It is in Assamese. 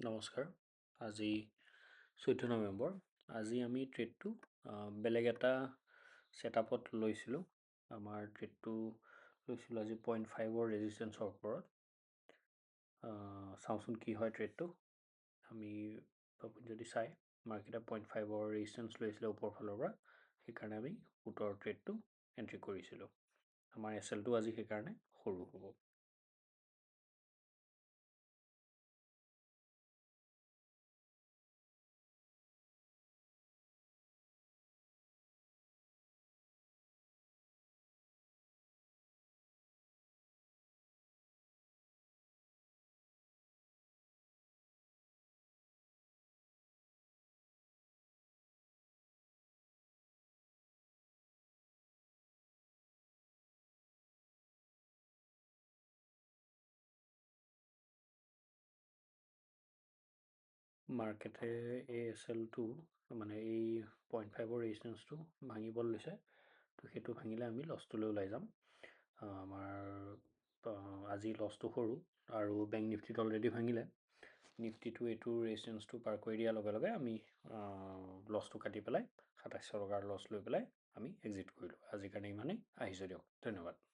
নমস্কাৰ। আজি 14 নৱেম্বৰ। আজি আমি ট্ৰেডটো বেলেগ এটা ছেটআপত লৈছিলোঁ। আমাৰ ট্ৰেডটো লৈছিলোঁ আজি 0.5ৰ ৰেজিষ্টেঞ্চৰ ওপৰত। চাওঁচোন কি হয় ট্ৰেডটো। আমি আপুনি যদি চাই মাৰ্কেটে 0.5ৰ ৰেজিষ্টেঞ্চ লৈছিলে ওপৰ ফালৰ পৰা, সেইকাৰণে আমি পুটৰ ট্ৰেডটো এণ্ট্ৰি কৰিছিলোঁ। আমাৰ এছএলটো আজি সেইকাৰণে সৰু হ'ব। মাৰ্কেটে এই এছএলটো মানে এই 0.5ৰ ৰেজিষ্টেঞ্চটো ভাঙিব লৈছে, তো সেইটো ভাঙিলে আমি লছটোলৈ ওলাই যাম। আমাৰ আজি লছটো সৰু আৰু বেংক নিফটিত অলৰেডি ভাঙিলে। নিফটিটো এইটো ৰেজিষ্টেঞ্চটো পাৰ কৰি দিয়াৰ লগে লগে আমি লছটো কাটি পেলাই 2700 টকাৰ লছ লৈ পেলাই আমি এক্সিট কৰিলোঁ। আজিৰ কাৰণে ইমানেই। আহিছোঁ দিয়ক, ধন্যবাদ।